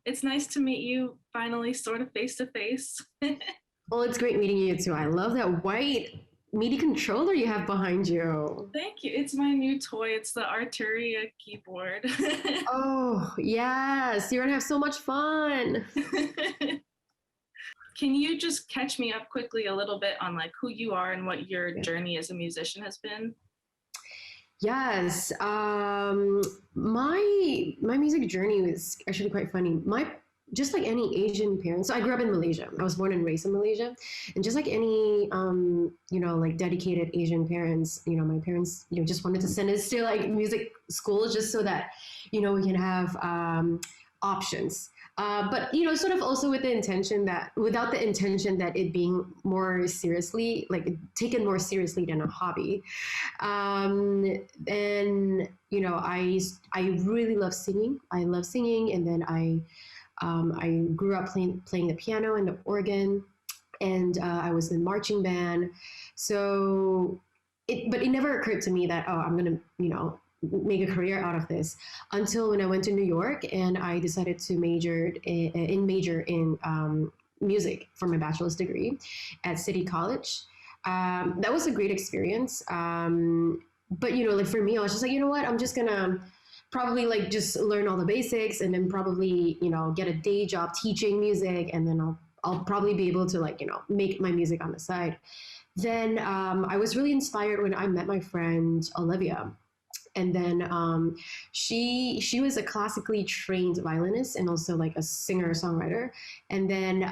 It's nice to meet you finally, sort of face to face. Well, it's great meeting you too. I love that white MIDI controller you have behind you. Thank you. It's my new toy. It's the Arturia keyboard. Oh, yes. You're going to have so much fun. Can you just catch me up quickly a little bit on like who you are and what your Yeah. journey as a musician has been? Yes. My music journey was actually quite funny. My Just like any Asian parent, so I grew up in Malaysia. I was born and raised in Malaysia, and just like any like dedicated Asian parents, my parents just wanted to send us to like music school just so that we can have options. But sort of also with the intention that, without the intention that it being more seriously, like taken more seriously than a hobby. And I really love singing. I love singing, and then I grew up playing the piano and the organ, and I was in marching band. So but it never occurred to me that, oh, I'm gonna make a career out of this, until when I went to New York and I decided to major in music for my bachelor's degree at City College. That was a great experience. But like for me, I was just like, you know what, I'm just gonna probably like just learn all the basics, and then probably get a day job teaching music, and then I'll probably be able to like make my music on the side. Then I was really inspired when I met my friend Olivia. And then she was a classically trained violinist and also like a singer songwriter. And then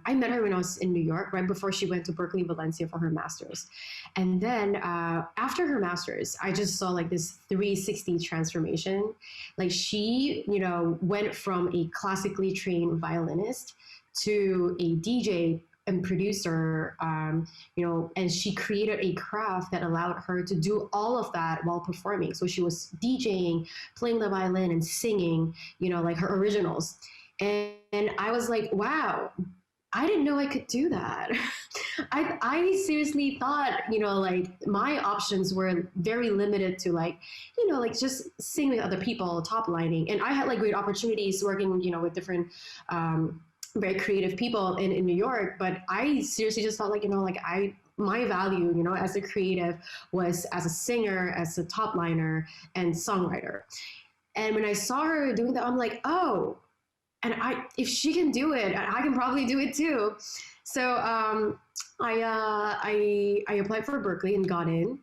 I met her when I was in New York, right before she went to Berkeley, Valencia for her master's. And then after her master's, I just saw like this 360 transformation. Like she, went from a classically trained violinist to a DJ and producer, and she created a craft that allowed her to do all of that while performing. So she was DJing, playing the violin, and singing, like her originals. And I was like, wow, I didn't know I could do that. I seriously thought, like my options were very limited to like, like just sing with other people, top lining. And I had like great opportunities working, with different, very creative people in New York, but I seriously just felt like, my value, as a creative was as a singer, as a top liner and songwriter. And when I saw her doing that, I'm like, oh, and if she can do it, I can probably do it too. So I applied for Berkeley and got in,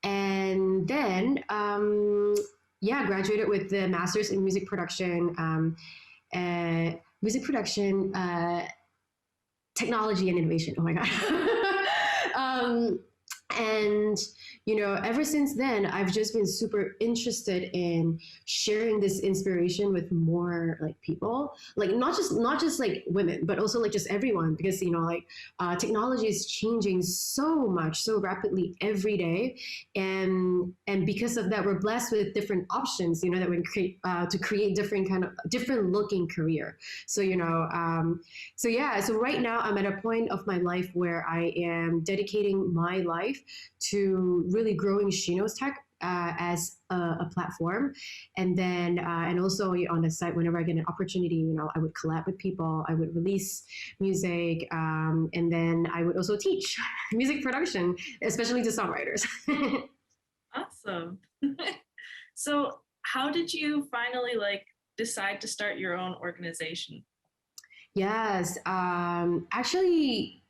and then graduated with the master's in music production. Music production, technology and innovation. Oh my God. And ever since then, I've just been super interested in sharing this inspiration with more like people, like not just like women, but also like just everyone, because technology is changing so much, so rapidly every day, and because of that, we're blessed with different options, that we can create to create different looking career. So so right now I'm at a point of my life where I am dedicating my life to really growing SheKnowsTech as a platform, and then and also on the site, whenever I get an opportunity, I would collab with people, I would release music, and then I would also teach music production, especially to songwriters. Awesome. So how did you finally like decide to start your own organization? Yes, actually,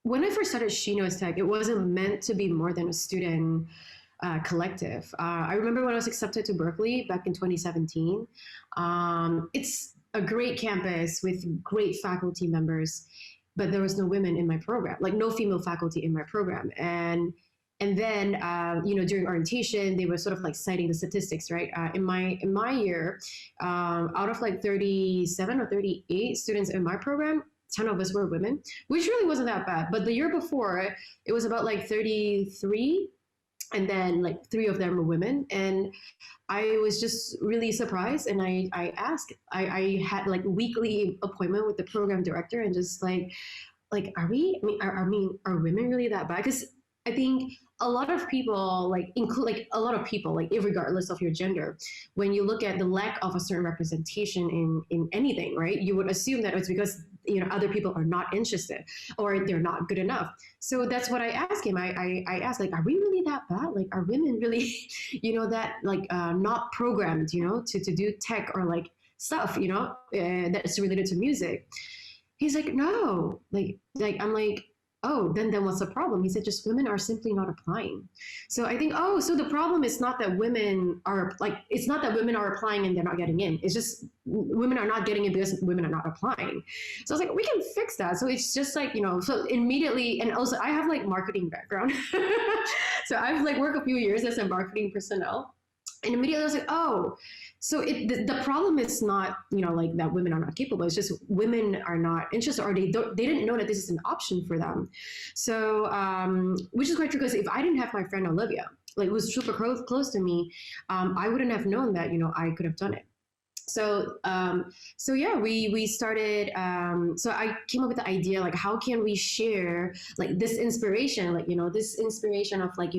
when I first started SheKnowsTech, it wasn't meant to be more than a student collective. I remember when I was accepted to Berkeley back in 2017. It's a great campus with great faculty members, but there was no women in my program, like no female faculty in my program. And then during orientation, they were sort of like citing the statistics, right? In my year, out of like 37 or 38 students in my program, 10 of us were women, which really wasn't that bad. But the year before, it was about like 33, and then like 3 of them were women. And I was just really surprised. And I asked, I had like weekly appointment with the program director, and just like, are we, I mean, are women really that bad? Because I think a lot of people like include like a lot of people like regardless of your gender, when you look at the lack of a certain representation in anything, right, you would assume that it's because other people are not interested or they're not good enough. So that's what I asked him. I asked, like, are we really that bad? Like, are women really that like not programmed to do tech or like stuff that's related to music? He's like, no, I'm like, oh, then what's the problem? He said, just women are simply not applying. So I think, oh, so the problem is not that women are like, it's not that women are applying and they're not getting in. It's just women are not getting in because women are not applying. So I was like, we can fix that. So it's just like, so immediately, and also I have like marketing background. So I've like worked a few years as a marketing personnel. And immediately I was like, oh, so the problem is not like that women are not capable. It's just women are not interested, or they didn't know that this is an option for them. So which is quite true, because if I didn't have my friend Olivia, like, who's super close to me, I wouldn't have known that I could have done it. So yeah, we started. So I came up with the idea, like, how can we share like this inspiration, like this inspiration of like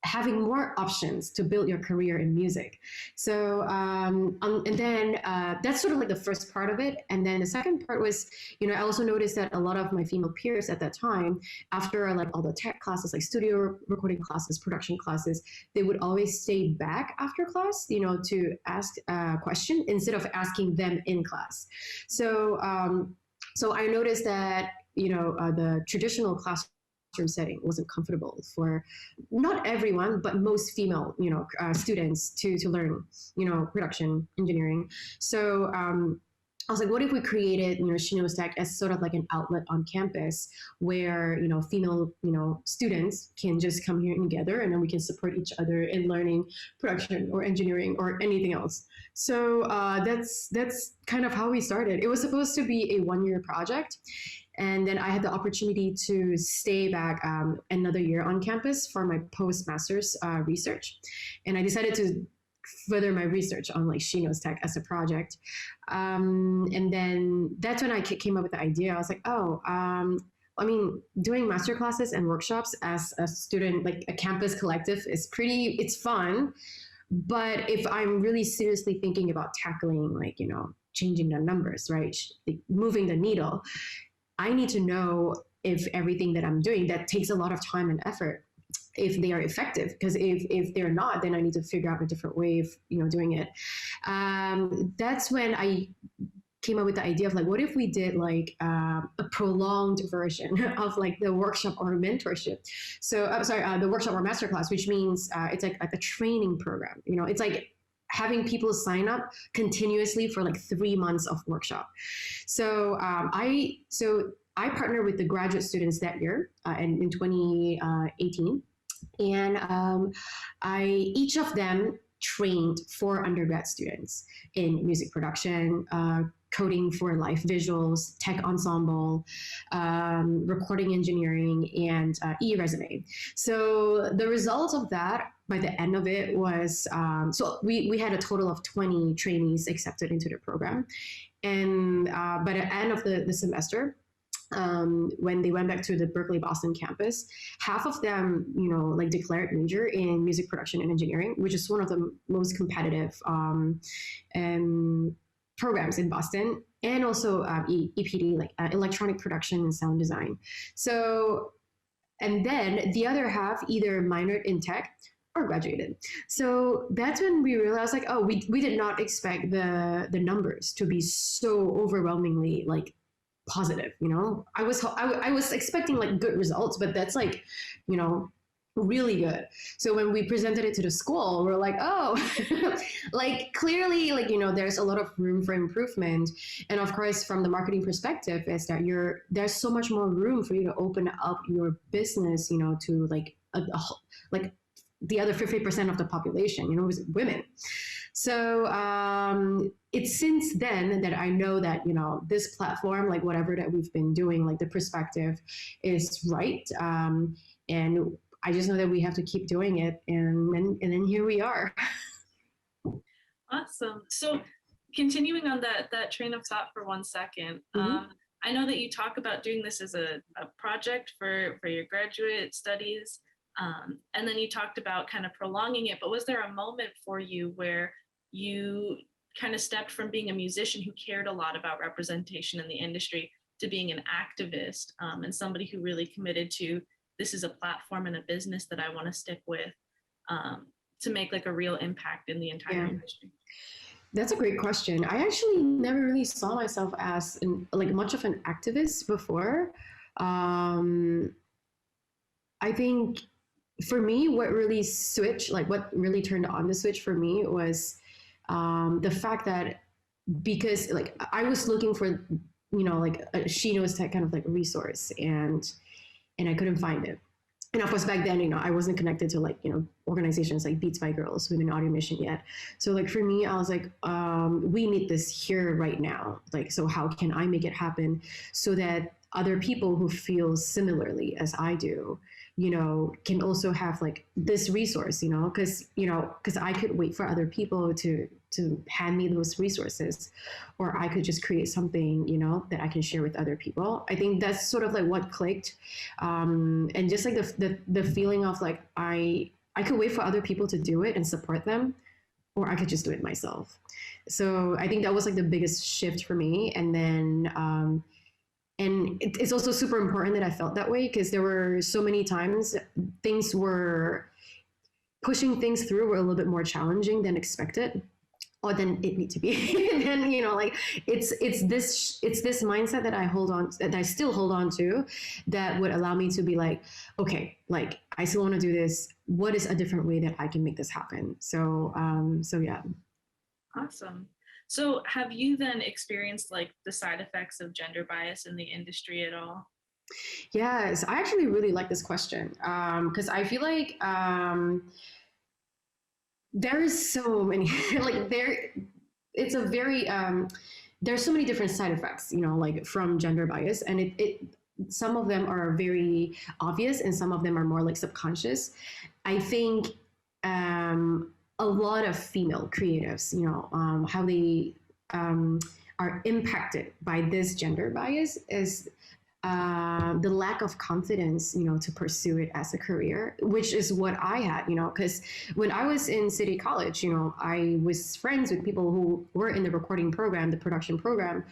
having more options to build your career in music. So and then that's sort of like the first part of it. And then the second part was, I also noticed that a lot of my female peers at that time, after like all the tech classes, like studio recording classes, production classes, they would always stay back after class, to ask a question instead of asking them in class. So so I noticed that the traditional classroom setting wasn't comfortable for not everyone, but most female, students to learn, production engineering. So I was like, what if we created, SheKnowsTech as sort of like an outlet on campus where, female, students can just come here together, and then we can support each other in learning production or engineering or anything else. So that's kind of how we started. It was supposed to be a 1-year project. And then I had the opportunity to stay back another year on campus for my postmaster's research. And I decided to further my research on like SheKnowsTech as a project. And then that's when I came up with the idea. I was like, oh, I mean, doing master classes and workshops as a student, like a campus collective, it's fun. But if I'm really seriously thinking about tackling like, changing the numbers, right? Like moving the needle, I need to know if everything that I'm doing that takes a lot of time and effort, if they are effective. Because if they're not, then I need to figure out a different way of doing it. That's when I came up with the idea of like, what if we did like a prolonged version of like the workshop or mentorship? So the workshop or masterclass, which means it's like a training program. It's like having people sign up continuously for like 3 months of workshop. So I partnered with the graduate students that year in 2018, and each of them trained 4 undergrad students in music production, coding for live visuals, tech ensemble, recording engineering, and e-resume. So the result of that, by the end of it, was so we had a total of 20 trainees accepted into the program. And by the end of the semester, when they went back to the Berkeley Boston campus, half of them, like declared major in music production and engineering, which is one of the most competitive programs in Boston, and also EPD, like electronic production and sound design. So, and then the other half either minored in tech or graduated. So that's when we realized, like, oh, we did not expect the numbers to be so overwhelmingly like positive. I was expecting like good results, but that's like, really good. So when we presented it to the school, we're like, oh, like clearly, like, there's a lot of room for improvement. And of course, from the marketing perspective, is that there's so much more room for you to open up your business, to like like the other 50% of the population, was women. So it's since then that I know that, this platform, like whatever that we've been doing, like the perspective is right. And I just know that we have to keep doing it. And then here we are. Awesome. So continuing on that train of thought for 1 second, Mhm. I know that you talk about doing this as a project for your graduate studies. And then you talked about kind of prolonging it, but was there a moment for you where you kind of stepped from being a musician who cared a lot about representation in the industry to being an activist, and somebody who really committed to, this is a platform and a business that I want to stick with, to make like a real impact in the entire Yeah. industry? That's a great question. I actually never really saw myself as like much of an activist before. Um, I think for me, what really switched, like what really turned on the switch for me was the fact that because like I was looking for, like a SheKnowsTech kind of like resource, and I couldn't find it. And of course, back then, I wasn't connected to like, organizations like Beats by Girls, Women Audio Mission yet. So like for me, I was like, we need this here right now. Like, so how can I make it happen so that other people who feel similarly as I do, can also have like this resource, because I could wait for other people to hand me those resources, or I could just create something, that I can share with other people. I think that's sort of like what clicked, and just like the feeling of like I could wait for other people to do it and support them, or I could just do it myself. So I think that was like the biggest shift for me, and then. It's also super important that I felt that way because there were so many times pushing things through were a little bit more challenging than expected or than it need to be. And then, like it's this mindset that I still hold on to, that would allow me to be like, okay, like I still want to do this. What is a different way that I can make this happen? So yeah. Awesome. So have you then experienced like the side effects of gender bias in the industry at all? Yes, I actually really like this question because I feel like there's so many like it's a very there's so many different side effects, like from gender bias, and it some of them are very obvious and some of them are more like subconscious. I think a lot of female creatives, how they are impacted by this gender bias is the lack of confidence, to pursue it as a career, which is what I had, because when I was in City College, I was friends with people who were in the recording program, the production program,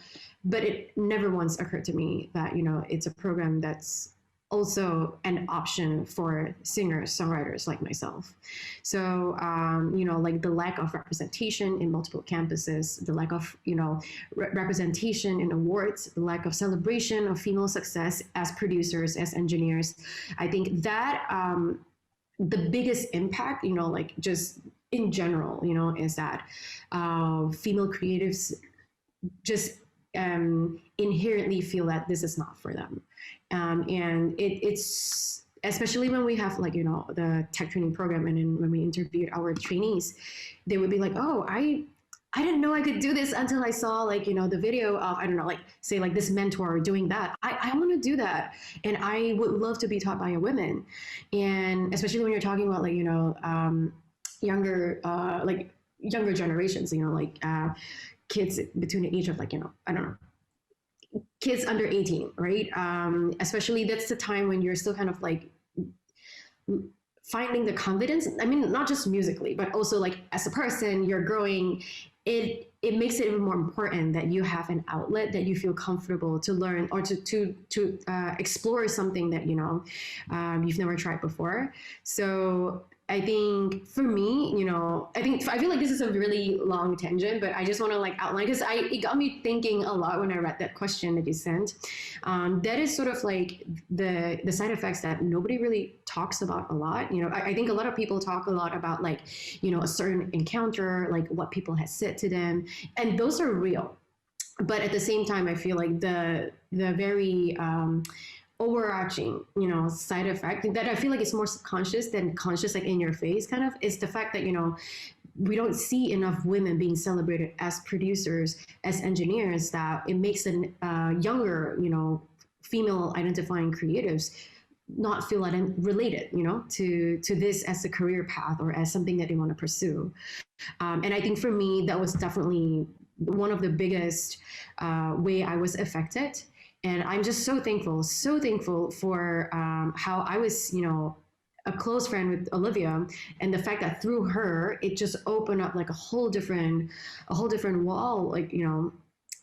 but it never once occurred to me that, it's a program that's also an option for singers, songwriters like myself. So, like the lack of representation in multiple campuses, the lack of, representation in awards, the lack of celebration of female success as producers, as engineers. I think that the biggest impact, like just in general, is that female creatives just inherently feel that this is not for them. And it's especially when we have like, the tech training program, and then when we interviewed our trainees, they would be like, oh, I didn't know I could do this until I saw like, the video of, I don't know, like say like this mentor doing that. I want to do that. And I would love to be taught by a woman. And especially when you're talking about like, younger generations, like kids between the age of like, I don't know, kids under 18, right? Especially that's the time when you're still kind of like finding the confidence. I mean, not just musically, but also like as a person, you're growing. It makes it even more important that you have an outlet that you feel comfortable to learn or to explore something that you've never tried before. So I think for me, I feel like this is a really long tangent, but I just want to like outline because it got me thinking a lot when I read that question that you sent. That is sort of like the side effects that nobody really talks about a lot. I think a lot of people talk a lot about like, a certain encounter, like what people have said to them, and those are real. But at the same time, I feel like the very overarching, side effect that I feel like it's more subconscious than conscious, like in your face kind of, is the fact that, we don't see enough women being celebrated as producers, as engineers, that it makes the younger, female identifying creatives not feel related, to this as a career path or as something that they want to pursue. And I think for me, that was definitely one of the biggest way I was affected. And I'm just so thankful for how I was, a close friend with Olivia, and the fact that through her, it just opened up like a whole different wall, like,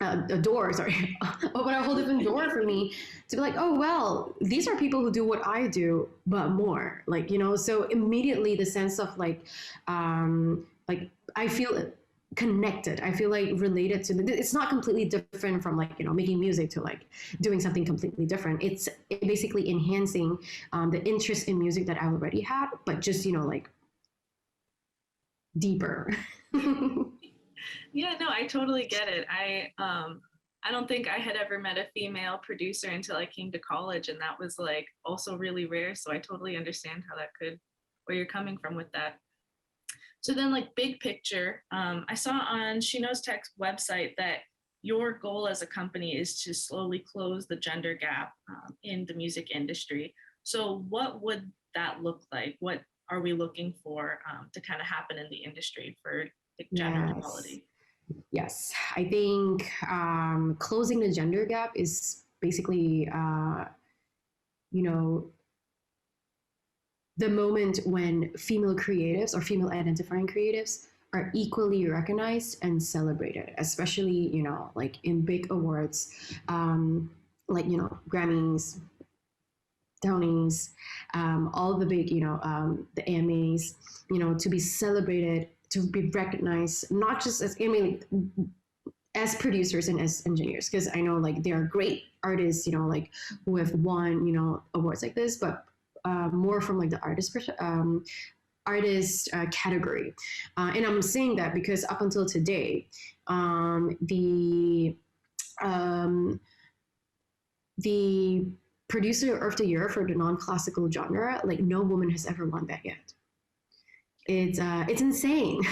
a door, sorry, open a whole different door for me to be like, oh, well, these are people who do what I do, but more, like, so immediately the sense of like I feel connected. I feel like related to it's not completely different from like, making music to like doing something completely different. It's basically enhancing the interest in music that I already had, but just, like deeper. Yeah, no, I totally get it. I don't think I had ever met a female producer until I came to college, and that was like also really rare. So I totally understand how that could, where you're coming from with that. So then, like, big picture, I saw on SheKnowsTech's website that your goal as a company is to slowly close the gender gap in the music industry. So what would that look like? What are we looking for to kind of happen in the industry for the gender Yes. equality? Yes. I think closing the gender gap is basically, you know, the moment when female creatives or female identifying creatives are equally recognized and celebrated, especially, like in big awards, like, Grammys, Tonys, all the big, the AMAs, to be celebrated, to be recognized, not just as, I mean, as producers and as engineers, because I know like there are great artists, like who have won, awards like this, but more from like the artist category. And I'm saying that because up until today, the producer of the year for the non-classical genre, like no woman has ever won that yet. It's insane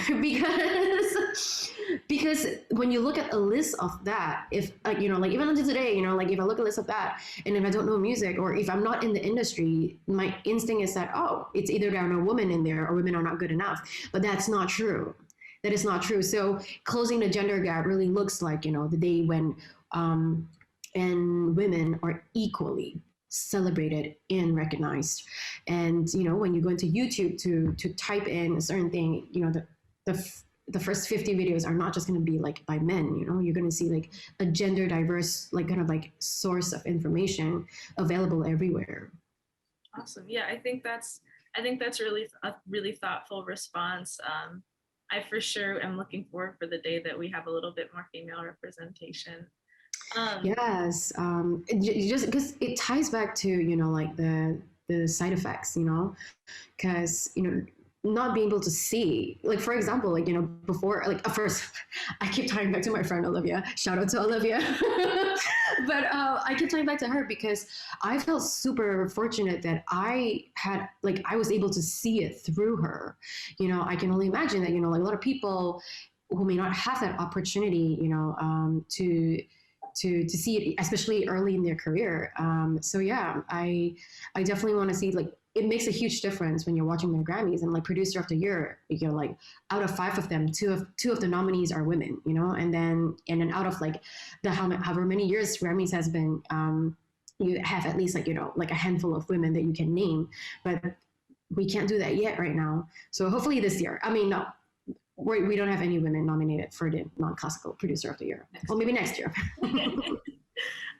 because when you look at a list of that, if like like even until today, like if I look at a list of that, and if I don't know music or if I'm not in the industry, my instinct is that, oh, it's either there are no women in there or women are not good enough. But that's not true. That is not true. So closing the gender gap really looks like the day when and women are equally celebrated and recognized. And when you go into YouTube to type in a certain thing, the first 50 videos are not just going to be like by men. You're going to see like a gender diverse, like kind of like source of information available everywhere. Awesome. Yeah, I think that's really a really thoughtful response. I for sure am looking forward for the day that we have a little bit more female representation. Yes, just because it ties back to like the side effects, because not being able to see, like for example, like before, like at first, I keep tying back to my friend Olivia. Shout out to Olivia, but I keep tying back to her because I felt super fortunate that I was able to see it through her. I can only imagine that like a lot of people who may not have that opportunity, to see it, especially early in their career. So yeah, I definitely want to see, like, it makes a huge difference when you're watching their Grammys and like producer of the year, like out of 5 of them, two of the nominees are women, and then out of like the however many years Grammys has been, you have at least like, like a handful of women that you can name, but we can't do that yet right now. So hopefully this year, I mean, no, we don't have any women nominated for the non-classical producer of the year. Well, maybe next year.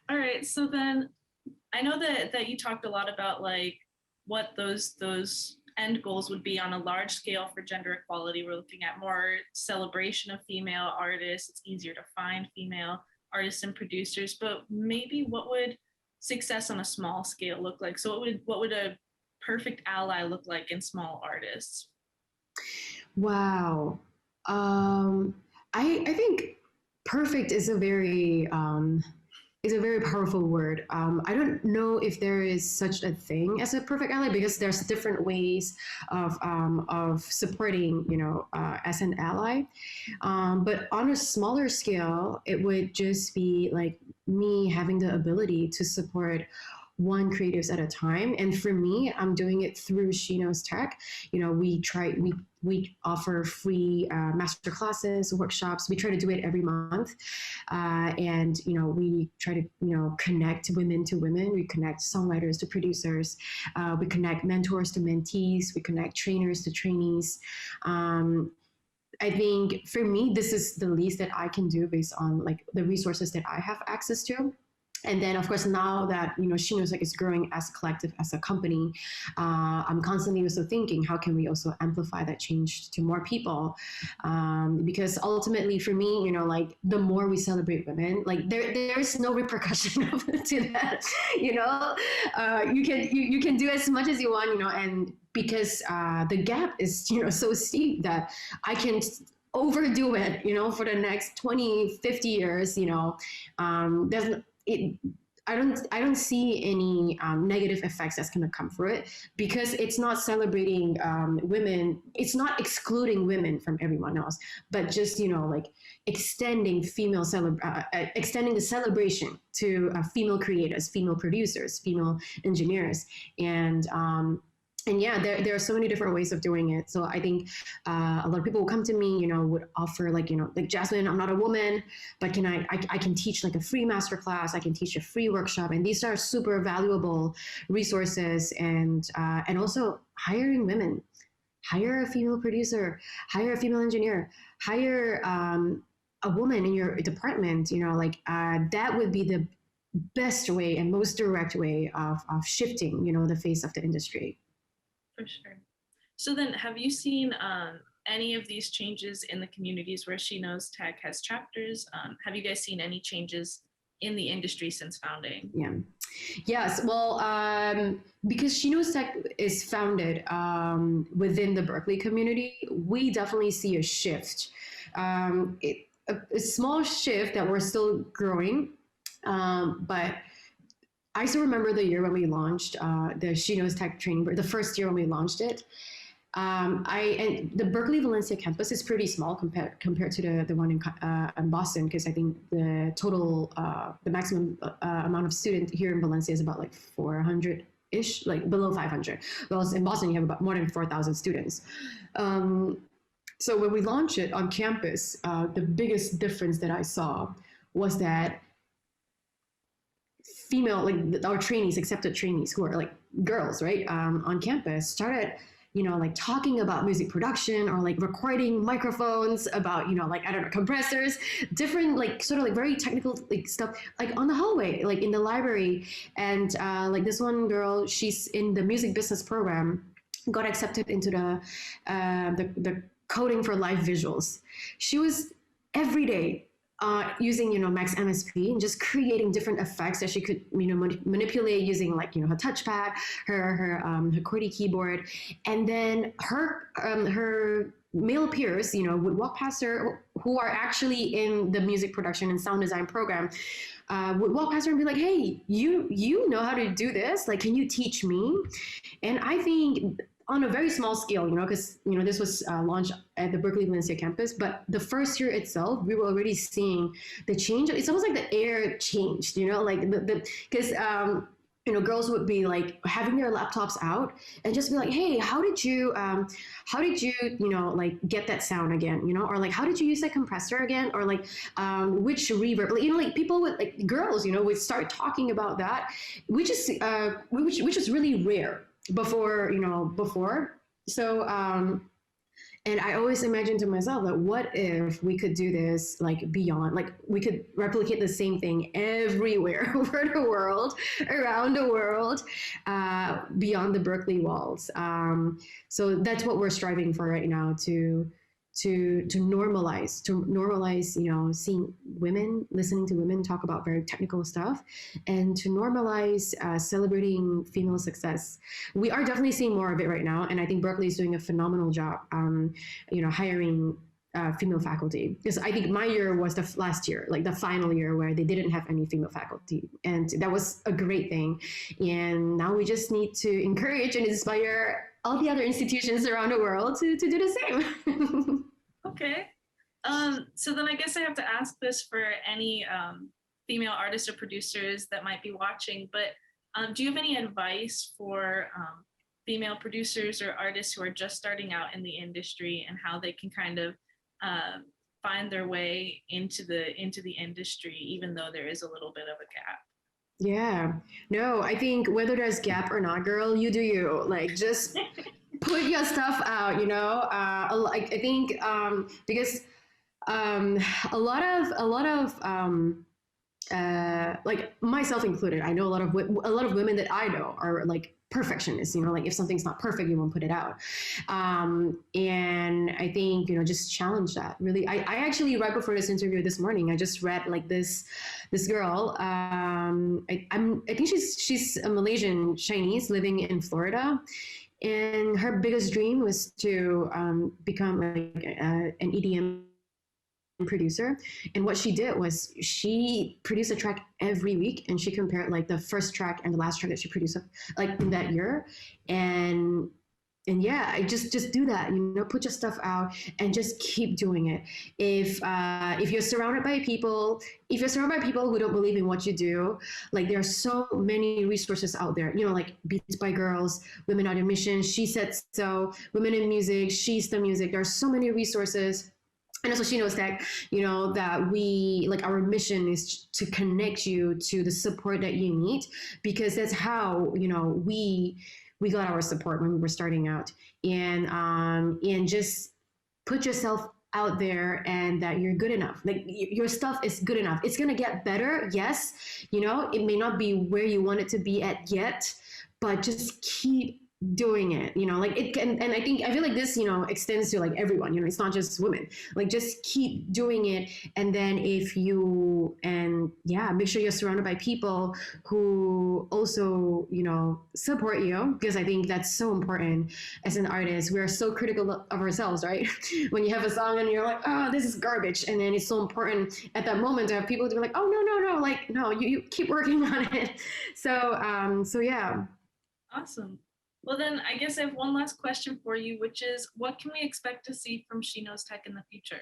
All right. So then I know that you talked a lot about like what those end goals would be on a large scale for gender equality. We're looking at more celebration of female artists. It's easier to find female artists and producers, but maybe what would success on a small scale look like? So what would a perfect ally look like in small artists? Wow. I think perfect is a very powerful word. I don't know if there is such a thing as a perfect ally because there's different ways of supporting, as an ally. But on a smaller scale, it would just be like me having the ability to support one creatives at a time. And for me, I'm doing it through SheKnowsTech. We offer free master classes, workshops. We try to do it every month, and we try to connect women to women. We connect songwriters to producers. We connect mentors to mentees. We connect trainers to trainees. I think for me, this is the least that I can do based on like the resources that I have access to. And then, of course, now that SheKnowsTech is growing as a collective, as a company, I'm constantly also thinking, how can we also amplify that change to more people? Because ultimately, for me, like the more we celebrate women, like there is no repercussion to that. You can do as much as you want, and because the gap is so steep that I can overdo it, for the next 20, 50 years, doesn't it, I don't see any negative effects that's going to come through it, because it's not celebrating women. It's not excluding women from everyone else, but just like extending extending the celebration to female creators, female producers, female engineers, and yeah, there are so many different ways of doing it. So I think a lot of people will come to me, would offer like Jasmine, I'm not a woman, but I can teach like a free masterclass, I can teach a free workshop, and these are super valuable resources. And also hiring women, hire a female producer, hire a female engineer, hire a woman in your department. That would be the best way and most direct way of shifting the face of the industry. For sure. So then, have you seen any of these changes in the communities where SheKnowsTech has chapters? Have you guys seen any changes in the industry since founding? Yeah. Yes. Well, because SheKnowsTech is founded within the Berkeley community, we definitely see a shift. A small shift that we're still growing, but I still remember the year when we launched the SheKnowsTech training, the first year when we launched it. And the Berkeley Valencia campus is pretty small compared to the one in Boston, because I think the total, the maximum amount of students here in Valencia is about like 400-ish, like below 500. Whereas in Boston, you have about more than 4,000 students. So when we launched it on campus, the biggest difference that I saw was that female, like our trainees, accepted trainees who are like girls, right, on campus, started like talking about music production, or like recording microphones, about like, I don't know, compressors, different like sort of like very technical like stuff, like on the hallway, like in the library. And like this one girl, she's in the music business program, got accepted into the coding for live visuals. She was every day using Max MSP and just creating different effects that she could manipulate using like her touchpad, her QWERTY keyboard, and then her male peers would walk past her, who are actually in the music production and sound design program, would walk past her and be like, hey, you know how to do this, like, can you teach me? And I think on a very small scale, because this was launched at the Berkeley Valencia campus, but the first year itself, we were already seeing the change. It's almost like the air changed, like because girls would be like having their laptops out and just be like, hey, how did you like get that sound again, or like, how did you use that compressor again, or like which reverb, like people would, like girls, would start talking about that, which is really rare before. So and I always imagine to myself that what if we could do this like beyond, like we could replicate the same thing everywhere over the world, around the world, beyond the Berkeley walls. So that's what we're striving for right now, to normalize, seeing women, listening to women talk about very technical stuff, and to normalize celebrating female success. We are definitely seeing more of it right now, and I think Berkeley is doing a phenomenal job, hiring female faculty. Because I think my year was the last year, like the final year, where they didn't have any female faculty, and that was a great thing. And now we just need to encourage and inspire all the other institutions around the world to do the same. Okay. So then I guess I have to ask this for any female artists or producers that might be watching, but Do you have any advice for female producers or artists who are just starting out in the industry and how they can kind of find their way into the industry, even though there is a little bit of a gap? Yeah. No, I think whether there's gap or not, girl, you do you. Like, just put your stuff out, you know? I think because um, a lot of like myself included, I know a lot of women that I know are like perfectionists. You know, like if something's not perfect, you won't put it out. And I think, you know, just challenge that. Really, I actually right before this interview this morning, I just read like this girl. I think she's a Malaysian Chinese living in Florida, and her biggest dream was to become like an EDM producer. And what she did was she produced a track every week, and she compared like the first track and the last track that she produced like in that year. And yeah, I just do that, you know, put your stuff out and just keep doing it. If you're surrounded by people, who don't believe in what you do, like there are so many resources out there, you know, like Beats by Girls, Women on a Mission, She Said So, Women in Music, She's the Music. There are so many resources. And also SheKnowsTech, you know, that we like our mission is to connect you to the support that you need, because that's how, you know, we got our support when we were starting out. And just put yourself out there, and that you're good enough. Like your stuff is good enough. It's gonna get better, yes. You know, it may not be where you want it to be at yet, but just keep doing it, you know, like it can. And I feel like this, you know, extends to like everyone, you know, it's not just women. Like just keep doing it. And then make sure you're surrounded by people who also, you know, support you, because I think that's so important. As an artist, we are so critical of ourselves, right? When you have a song and you're like, oh, this is garbage, and then it's so important at that moment to have people to be like, oh, no, like no, you keep working on it. So yeah. Awesome. Well, then I guess I have one last question for you, which is what can we expect to see from SheKnowsTech in the future?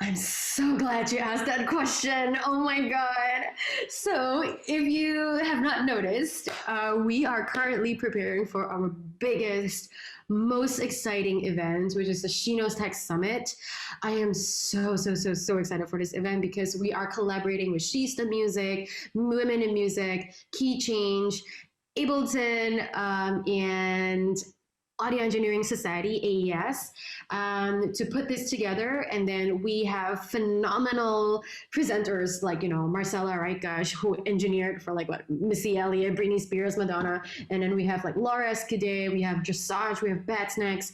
I'm so glad you asked that question. Oh my God. So, if you have not noticed, we are currently preparing for our biggest, most exciting event, which is the SheKnowsTech Summit. I am so excited for this event because we are collaborating with She's the Music, Women in Music, Key Change, Ableton, and Audio Engineering Society, AES, to put this together. And then we have phenomenal presenters like, you know, Marcella, right, gosh, who engineered for like what, Missy Elliott, Britney Spears, Madonna. And then we have like Laura Escudé, we have Dressage, we have Bats Next.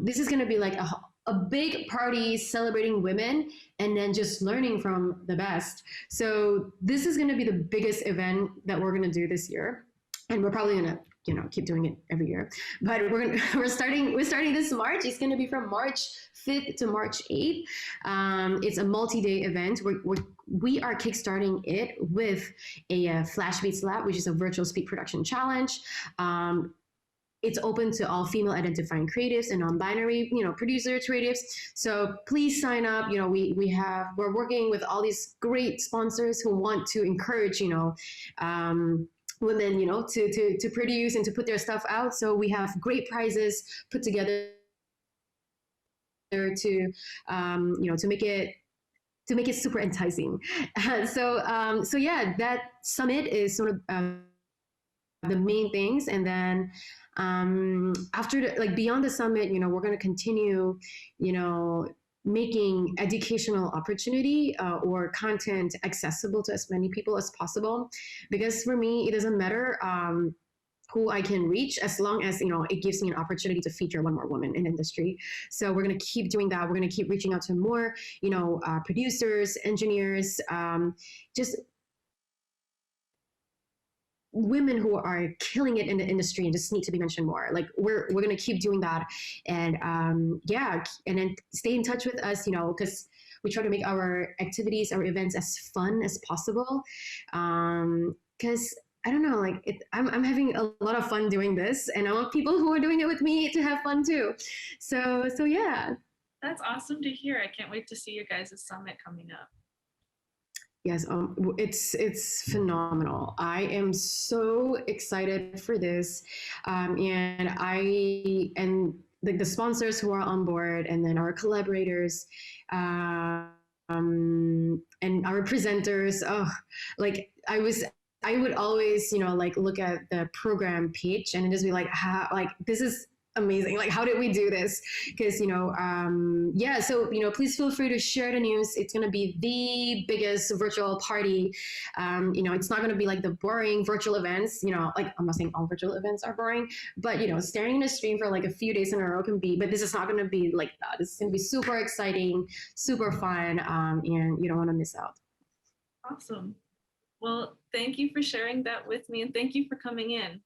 This is going to be like a big party celebrating women and then just learning from the best. So this is going to be the biggest event that we're going to do this year. And we're probably going to, you know, keep doing it every year. But we're starting this March. It's going to be from March 5th to March 8th. It's a multi-day event. We are kickstarting it with a Flash Beats Lab, which is a virtual speed production challenge. It's open to all female identifying creatives and non-binary, you know, producer creatives. So please sign up. You know, we're working with all these great sponsors who want to encourage, you know, women, you know, to produce and to put their stuff out. So we have great prizes put together to you know, to make it super enticing. So yeah, that summit is sort of the main things. And then after like beyond the summit, you know, we're going to continue, you know, making educational opportunity or content accessible to as many people as possible. Because for me, it doesn't matter who I can reach, as long as, you know, it gives me an opportunity to feature one more woman in the industry. So we're going to keep doing that. We're going to keep reaching out to more, you know, producers, engineers, just women who are killing it in the industry and just need to be mentioned more. Like we're going to keep doing that. And yeah, and then stay in touch with us, you know, because we try to make our activities, our events as fun as possible. Because I don't know, like I'm having a lot of fun doing this, and I want people who are doing it with me to have fun too. So yeah. That's awesome to hear. I can't wait to see your guys' summit coming up. Yes, it's phenomenal. I am so excited for this, and the sponsors who are on board, and then our collaborators, and our presenters. Oh, like I would always, like look at the program page and just be like, how, like this is amazing. Like, how did we do this? Because yeah. So please feel free to share the news. It's gonna be the biggest virtual party. It's not gonna be like the boring virtual events. Like I'm not saying all virtual events are boring, but staring in a stream for like a few days in a row can be. But this is not gonna be like that. This is gonna be super exciting, super fun, and you don't want to miss out. Awesome. Well, thank you for sharing that with me, and thank you for coming in.